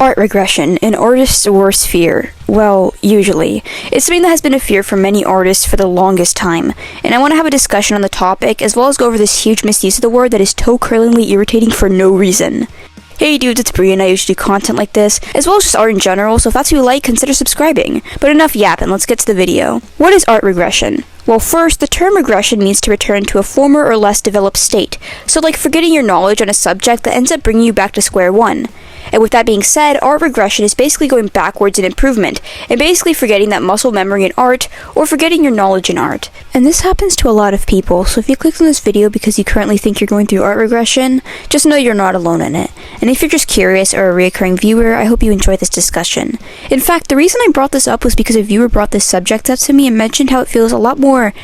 Art regression, an artist's worst fear. Well, usually. It's something that has been a fear for many artists for the longest time, and I want to have a discussion on the topic, as well as go over this huge misuse of the word that is toe-curlingly irritating for no reason. Hey dudes, it's Bree, and I usually do content like this, as well as just art in general, so if that's what you like, consider subscribing. But enough yapping, let's get to the video. What is art regression? Well, first, the term regression means to return to a former or less developed state, so like forgetting your knowledge on a subject that ends up bringing you back to square one. And with that being said, art regression is basically going backwards in improvement, and basically forgetting that muscle memory in art, or forgetting your knowledge in art. And this happens to a lot of people, so if you clicked on this video because you currently think you're going through art regression, just know you're not alone in it. And if you're just curious or a reoccurring viewer, I hope you enjoy this discussion. In fact, the reason I brought this up was because a viewer brought this subject up to me and mentioned how it feels a lot more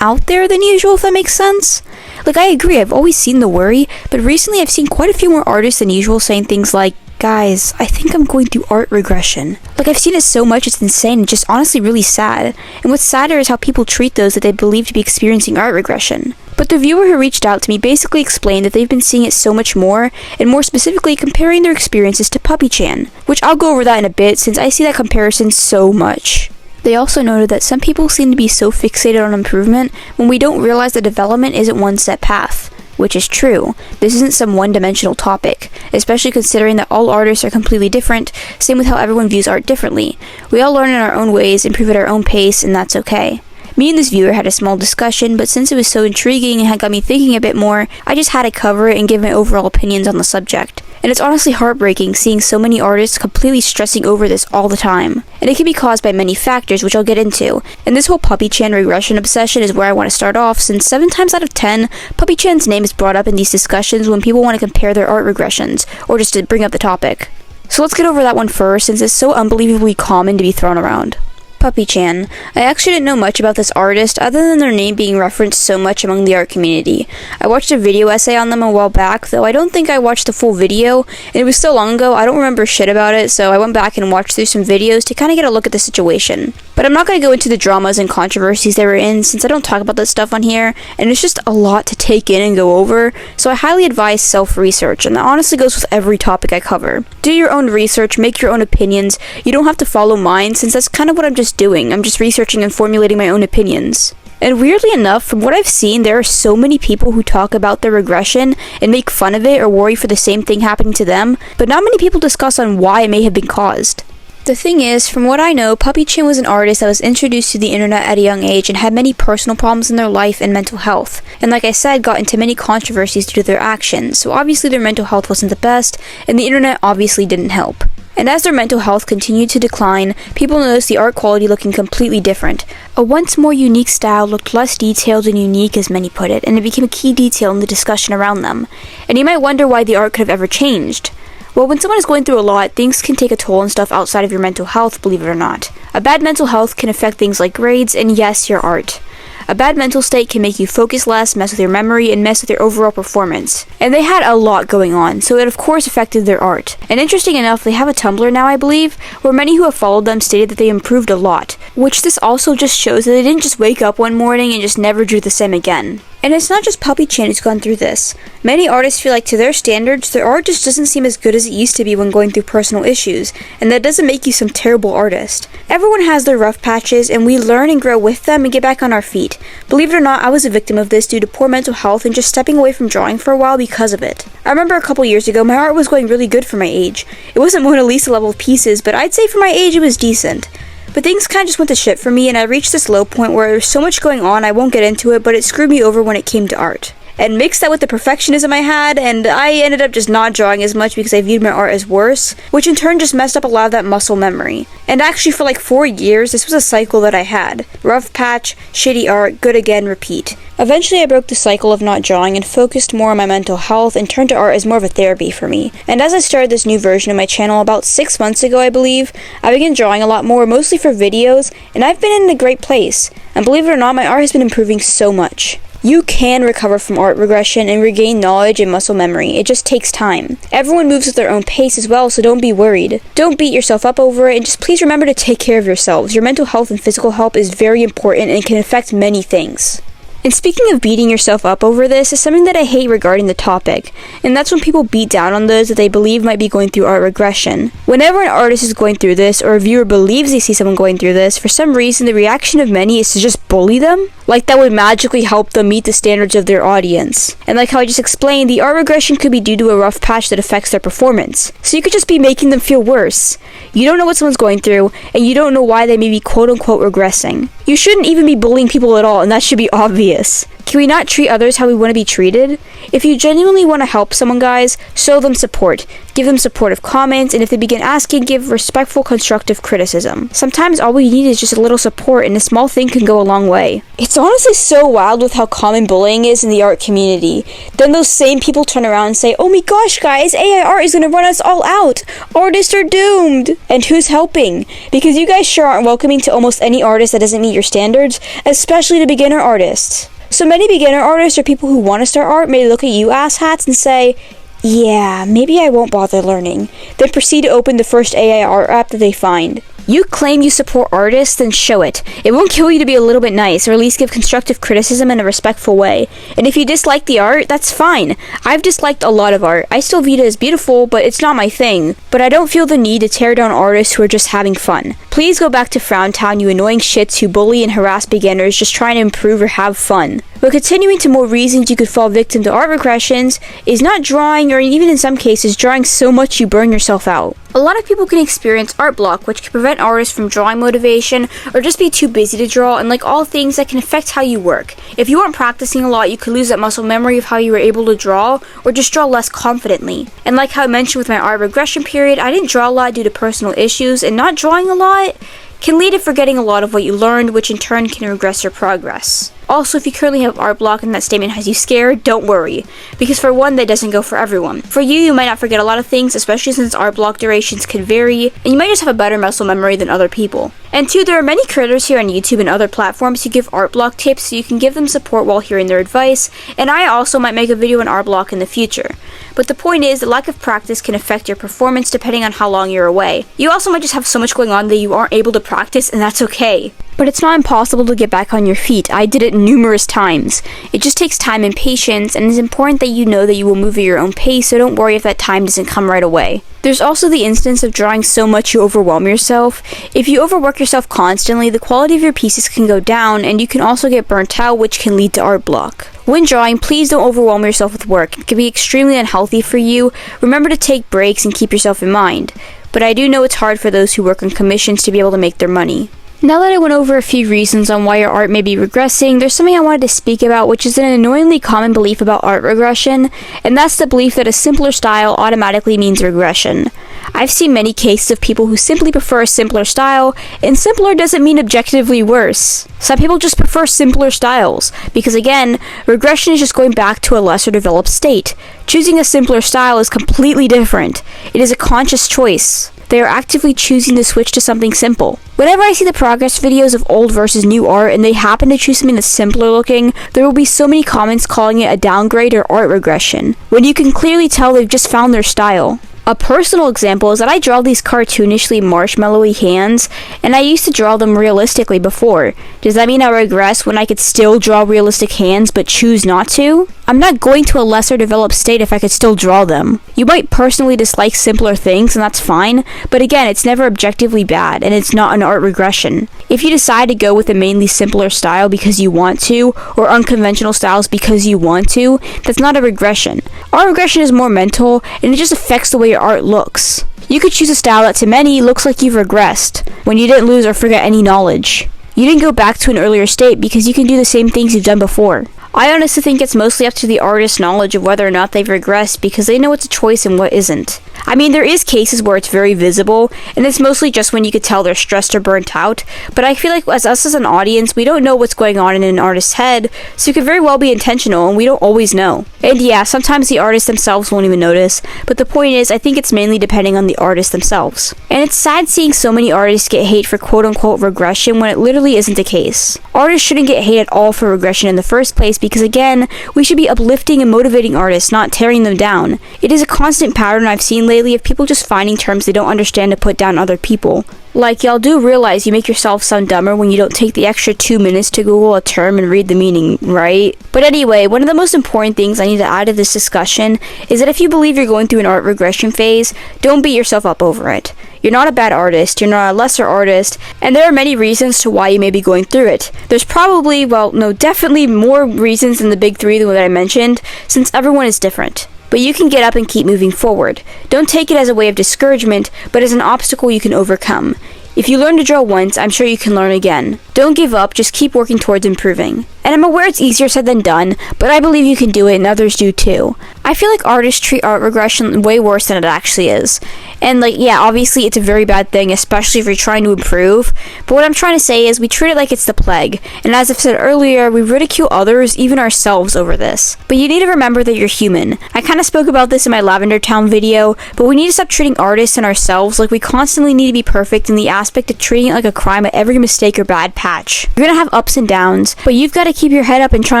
out there than usual, if that makes sense. Like, I agree, I've always seen the worry, but recently I've seen quite a few more artists than usual saying things like, guys, I think I'm going through art regression. Like, I've seen it so much, it's insane and just honestly really sad. And what's sadder is how people treat those that they believe to be experiencing art regression. But the viewer who reached out to me basically explained that they've been seeing it so much more, and more specifically comparing their experiences to Puppy-chan, which I'll go over that in a bit since I see that comparison so much. They also noted that some people seem to be so fixated on improvement when we don't realize that development isn't one-step path. Which is true. This isn't some one-dimensional topic, especially considering that all artists are completely different, same with how everyone views art differently. We all learn in our own ways, improve at our own pace, and that's okay. Me and this viewer had a small discussion, but since it was so intriguing and had got me thinking a bit more, I just had to cover it and give my overall opinions on the subject. And it's honestly heartbreaking seeing so many artists completely stressing over this all the time. And it can be caused by many factors, which I'll get into. And this whole Puppy-chan regression obsession is where I want to start off, since 7 times out of 10, Puppy-chan's name is brought up in these discussions when people want to compare their art regressions, or just to bring up the topic. So let's get over that one first, since it's so unbelievably common to be thrown around. Puppy-chan. I actually didn't know much about this artist other than their name being referenced so much among the art community. I watched a video essay on them a while back, though I don't think I watched the full video, and it was so long ago I don't remember shit about it, so I went back and watched through some videos to kind of get a look at the situation. But I'm not going to go into the dramas and controversies they were in, since I don't talk about that stuff on here, and it's just a lot to take in and go over, so I highly advise self-research, and that honestly goes with every topic I cover. Do your own research, make your own opinions. You don't have to follow mine, since that's kind of what I'm just doing. I'm just researching and formulating my own opinions. And weirdly enough, from what I've seen, there are so many people who talk about their regression and make fun of it or worry for the same thing happening to them, but not many people discuss on why it may have been caused. The thing is, from what I know, Puppy-chan was an artist that was introduced to the internet at a young age and had many personal problems in their life and mental health, and like I said, got into many controversies due to their actions, so obviously their mental health wasn't the best, and the internet obviously didn't help. And as their mental health continued to decline, people noticed the art quality looking completely different. A once more unique style looked less detailed and unique, as many put it, and it became a key detail in the discussion around them. And you might wonder why the art could have ever changed. Well, when someone is going through a lot, things can take a toll on stuff outside of your mental health, believe it or not. A bad mental health can affect things like grades and, yes, your art. A bad mental state can make you focus less, mess with your memory, and mess with your overall performance. And they had a lot going on, so it of course affected their art. And interesting enough, they have a Tumblr now, I believe, where many who have followed them stated that they improved a lot, which this also just shows that they didn't just wake up one morning and just never drew the same again. And it's not just Puppy-chan who's gone through this. Many artists feel like to their standards, their art just doesn't seem as good as it used to be when going through personal issues, and that doesn't make you some terrible artist. Everyone has their rough patches, and we learn and grow with them and get back on our feet. Believe it or not, I was a victim of this due to poor mental health and just stepping away from drawing for a while because of it. I remember a couple years ago, my art was going really good for my age. It wasn't Mona Lisa level of pieces, but I'd say for my age it was decent. But things kind of just went to shit for me, and I reached this low point where there was so much going on, I won't get into it, but it screwed me over when it came to art. And mixed that with the perfectionism I had, and I ended up just not drawing as much because I viewed my art as worse, which in turn just messed up a lot of that muscle memory. And actually for like 4 years, this was a cycle that I had. Rough patch, shitty art, good again, repeat. Eventually I broke the cycle of not drawing and focused more on my mental health and turned to art as more of a therapy for me. And as I started this new version of my channel about 6 months ago, I believe, I began drawing a lot more, mostly for videos, and I've been in a great place. And believe it or not, my art has been improving so much. You can recover from art regression and regain knowledge and muscle memory. It just takes time. Everyone moves at their own pace as well, so don't be worried. Don't beat yourself up over it, and just please remember to take care of yourselves. Your mental health and physical health is very important and can affect many things. And speaking of beating yourself up over this, is something that I hate regarding the topic, and that's when people beat down on those that they believe might be going through art regression. Whenever an artist is going through this, or a viewer believes they see someone going through this, for some reason the reaction of many is to just bully them, like that would magically help them meet the standards of their audience. And like how I just explained, the art regression could be due to a rough patch that affects their performance, so you could just be making them feel worse. You don't know what someone's going through, and you don't know why they may be quote-unquote regressing. You shouldn't even be bullying people at all, and that should be obvious. Can we not treat others how we want to be treated? If you genuinely want to help someone, guys, show them support. Give them supportive comments, and if they begin asking, give respectful, constructive criticism. Sometimes all we need is just a little support, and a small thing can go a long way. It's honestly so wild with how common bullying is in the art community. Then those same people turn around and say, "Oh my gosh, guys, AI art is gonna run us all out. Artists are doomed." And who's helping? Because you guys sure aren't welcoming to almost any artist that doesn't meet your standards, especially to beginner artists. So many beginner artists or people who want to start art may look at you asshats and say, "Yeah, maybe I won't bother learning," then proceed to open the first AI art app that they find. You claim you support artists, then show it. It won't kill you to be a little bit nice, or at least give constructive criticism in a respectful way. And if you dislike the art, that's fine. I've disliked a lot of art. I still view it as beautiful, but it's not my thing. But I don't feel the need to tear down artists who are just having fun. Please go back to Frowntown, you annoying shits who bully and harass beginners just trying to improve or have fun. But continuing to more reasons you could fall victim to art regressions is not drawing, or even in some cases drawing so much you burn yourself out. A lot of people can experience art block, which can prevent artists from drawing motivation or just be too busy to draw, and like all things, that can affect how you work. If you aren't practicing a lot, you could lose that muscle memory of how you were able to draw, or just draw less confidently. And like how I mentioned with my art regression period, I didn't draw a lot due to personal issues, and not drawing a lot can lead to forgetting a lot of what you learned, which in turn can regress your progress. Also, if you currently have art block and that statement has you scared, don't worry, because for one, that doesn't go for everyone. For you, you might not forget a lot of things, especially since art block durations can vary, and you might just have a better muscle memory than other people. And two, there are many creators here on YouTube and other platforms who give art block tips, so you can give them support while hearing their advice, and I also might make a video on art block in the future. But the point is, the lack of practice can affect your performance depending on how long you're away. You also might just have so much going on that you aren't able to practice, and that's okay. But it's not impossible to get back on your feet. I did it numerous times. It just takes time and patience, and it's important that you know that you will move at your own pace, so don't worry if that time doesn't come right away. There's also the instance of drawing so much you overwhelm yourself. If you overwork yourself constantly, the quality of your pieces can go down, and you can also get burnt out, which can lead to art block. When drawing, please don't overwhelm yourself with work. It can be extremely unhealthy for you. Remember to take breaks and keep yourself in mind. But I do know it's hard for those who work on commissions to be able to make their money. Now that I went over a few reasons on why your art may be regressing, there's something I wanted to speak about, which is an annoyingly common belief about art regression, and that's the belief that a simpler style automatically means regression. I've seen many cases of people who simply prefer a simpler style, and simpler doesn't mean objectively worse. Some people just prefer simpler styles, because again, regression is just going back to a lesser developed state. Choosing a simpler style is completely different. It is a conscious choice. They are actively choosing to switch to something simple. Whenever I see the progress videos of old versus new art and they happen to choose something that's simpler looking, there will be so many comments calling it a downgrade or art regression, when you can clearly tell they've just found their style. A personal example is that I draw these cartoonishly marshmallowy hands, and I used to draw them realistically before. Does that mean I regress when I could still draw realistic hands but choose not to? I'm not going to a lesser developed state if I could still draw them. You might personally dislike simpler things, and that's fine, but again, it's never objectively bad, and it's not an art regression. If you decide to go with a mainly simpler style because you want to, or unconventional styles because you want to, that's not a regression. Art regression is more mental, and it just affects the way your art looks. You could choose a style that to many looks like you've regressed, when you didn't lose or forget any knowledge. You didn't go back to an earlier state because you can do the same things you've done before. I honestly think it's mostly up to the artist's knowledge of whether or not they've regressed, because they know what's a choice and what isn't. I mean, there is cases where it's very visible, and it's mostly just when you could tell they're stressed or burnt out, but I feel like as us as an audience, we don't know what's going on in an artist's head, so it could very well be intentional, and we don't always know. And yeah, sometimes the artists themselves won't even notice, but the point is, I think it's mainly depending on the artists themselves. And it's sad seeing so many artists get hate for quote-unquote regression when it literally isn't the case. Artists shouldn't get hate at all for regression in the first place, because again, we should be uplifting and motivating artists, not tearing them down. It is a constant pattern I've seen hearing lately of people just finding terms they don't understand to put down other people. Like, y'all do realize you make yourself sound dumber when you don't take the extra 2 minutes to Google a term and read the meaning, right? But anyway, one of the most important things I need to add to this discussion is that if you believe you're going through an art regression phase, don't beat yourself up over it. You're not a bad artist, you're not a lesser artist, and there are many reasons to why you may be going through it. There's probably, definitely more reasons than the big three that I mentioned, since everyone is different. But you can get up and keep moving forward. Don't take it as a way of discouragement, but as an obstacle you can overcome. If you learn to draw once, I'm sure you can learn again. Don't give up, just keep working towards improving. And I'm aware it's easier said than done, but I believe you can do it and others do too. I feel like artists treat art regression way worse than it actually is. And obviously it's a very bad thing, especially if you're trying to improve. But what I'm trying to say is we treat it like it's the plague. And as I've said earlier, we ridicule others, even ourselves, over this. But you need to remember that you're human. I kind of spoke about this in my Lavender Town video, but we need to stop treating artists and ourselves like we constantly need to be perfect in the aspect of treating it like a crime at every mistake or bad patch. You're gonna have ups and downs, but you've got to keep your head up and try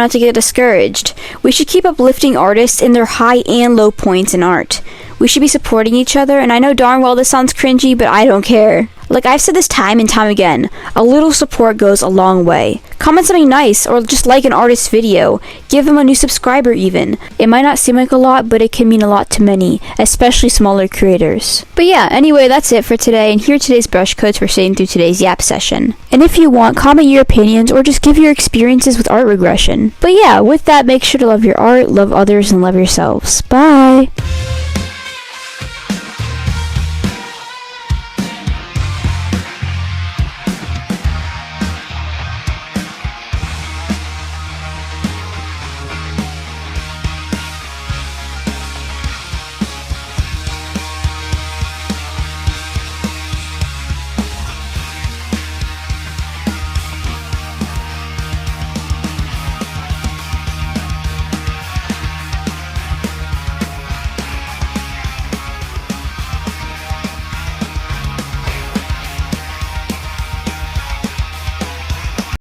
not to get discouraged. We should keep uplifting artists in their high and low points in art. We should be supporting each other, and I know darn well this sounds cringy, but I don't care. Like I've said this time and time again, a little support goes a long way. Comment something nice, or just like an artist's video. Give them a new subscriber even. It might not seem like a lot, but it can mean a lot to many, especially smaller creators. But yeah, anyway, that's it for today, and here are today's brush codes for sitting through today's Yap session. And if you want, comment your opinions, or just give your experiences with art regression. But yeah, with that, make sure to love your art, love others, and love yourselves. Bye!